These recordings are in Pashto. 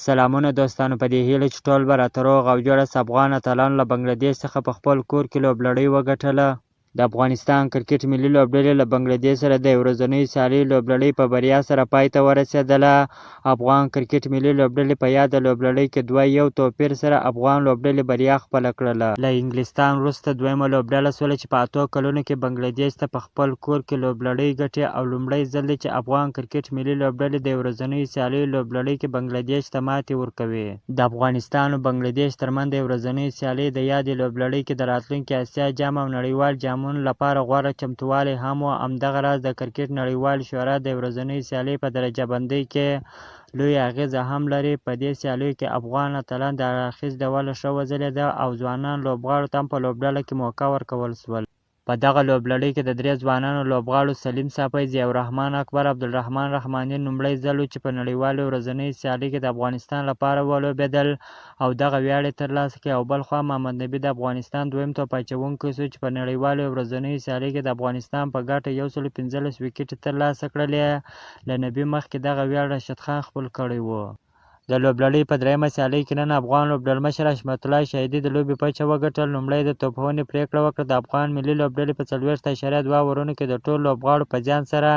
سلامونه دوستانو، په دې هیله چې ټول به راته روغ او جوړ است. افغان اتلانو له بنګلادیش څخه په خپل کور کې لوبلړۍ وګټله. د افغانستان کرکټ ملي لوبډلې له بنګلادیش سره د ورځنیو سیالیو لوبلړۍ په بریا سره پای ته ورسېدله. افغان کرکټ ملي لوبډلې په یاده لوبلړۍ کې 2-1 توپیر سره افغان لوبډلې بریا خپله کړله. له انګلستان وروسته دویمه لوبډله سوله چې په 8 کلونو کې بنګلادیش ته په خپل کور کې لوبلړۍ ګټي او لومړی ځل دی چې افغان کرکټ ملي لوبډلې د ورځنیو سیالیو لوبلړۍ کې بنګلادیش ته ماتې ورکوي. د افغانستان او بنګلادیش ترمنځ د ورځنیو سیالیو د یادې لوبلړۍ کې د راتلونکي اسیا جام او نړیوال جامونو لپاره غوره چمتووالی هم و. همدغه راز د کرکټ نړیوالې شورا د ورځنیو سیالیو په درجه بندۍ کې لویه اغیزه هم لري. په دې سیالیو کې افغان اتلان د هر اړخیز ډول ښه وځلېدل او ځوانان لوبغاړو ته هم په لوبډله کې موقع ورکول شول. په دغه لوبلړۍ کې د 3 ځوانانو لوبغاړو سلیم صافی، ضیاءالرحمن اکبر، عبدالرحمن رحماني لومړی ځل و چې په نړیوالو ورځنیو سیالیو کې د افغانستان لپاره ولوبېدل او دغه ویاړ یې ترلاسه کړ. او بل خوا محمد نبي د افغانستان دویم توپ اچوونکی شو چې په نړیوالو ورځنیو سیالیو کې د افغانستان په ګټه 115 ویکټې ترلاسه کړلې. له نبي مخکې دغه ویاړ راشد خان خپل کړی و. د لوبلړۍ په دریمه سیالۍ کې نن افغان لوبډلمشر حشمت الله شهیدي د لوبې پچه وګټل. لومړی د توپونې پرېکړه وکړه. د افغان ملي لوبډلې په 40.2 اورونو کې د ټولو لوبغاړو په زیان سره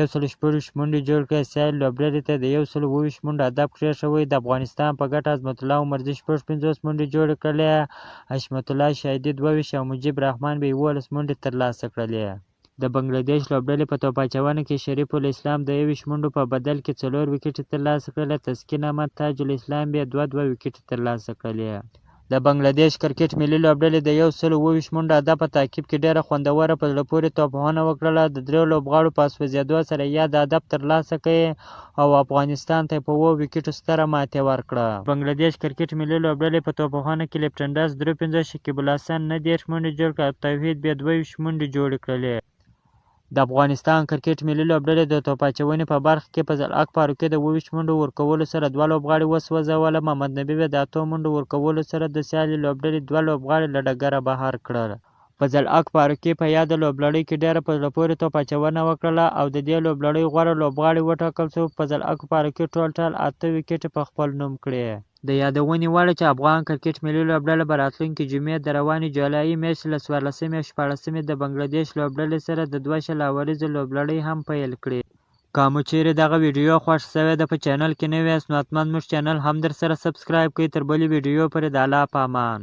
114 منډې جوړ کړې. سیال لوبډلې ته د 120 منډو هدف کېښود. د افغانستان په ګټه عظمت الله عمرزي 50 منډې جوړې کړلې. حشمت الله شهیدي 22 او مجيب رحمان به 11 منډې ترلاسه کړلې. د بنګلادیش لوبډلې په توپ اچونه کې شریف الاسلام د 21 منډو په بدل کې 4 ویکټې ترلاسه کړلې. تسکین احمد، تاج الاسلام به 2 ویکټې ترلاسه کړلې. د بنګلادیش کرکټ ملي لوبډلې د 120 منډو هدف په تعقیب کې ډېره خوندوره په زړه پورې توپونه وکړله. د 3 لوبغاړو په سوځېدو سره یا د هدف ترلاسه کړي او افغانستان ته په 7 ویکټو ستره ماتې ورکړه. بنګلادیش کرکټ ملي لوبډلې په توپخانه کې لیپټن داس 53، شکیب الحسن 19 منډې جوړ کړې او توحید به 22 منډې جوړې کړلې. د افغانستان کرکټ ملي لوبډلې د توپ اچونې په برخه کې فضل حق فاروقي د 22 منډو ورکولو سره 2 لوبغاړي وسوځول. محمد نبي د 8 منډو ورکولو سره د سیالۍ لوبډلې 2 لوبغاړي له ډګره بهر کړل. فضل حق فاروقي په یاده لوبلړۍ کې ډېره په زړه پورې توپ اچونه وکړله او د دې لوبلړۍ غوره لوبغاړی وټاکل شو. فضل حق فاروقي ټول 8 ویکټې په خپل نوم کړې. د یادونې وړ چې افغان کرکټ ملي لوبډله به راتلونکي جمعې د روانې جولایي میاشتې له 14مې او 16مې د بنګلادیش لوبډلې سره د 2 شل اوریزې لوبلړۍ هم پیل کړي. که مو چیرې دغه ویډیو خوښ شوې ده په چینل کې نوی یاست نو حتما زموږ چینل هم در سره سبسکرایب کړئ. تر بلې ویډیو پورې د الله په امان.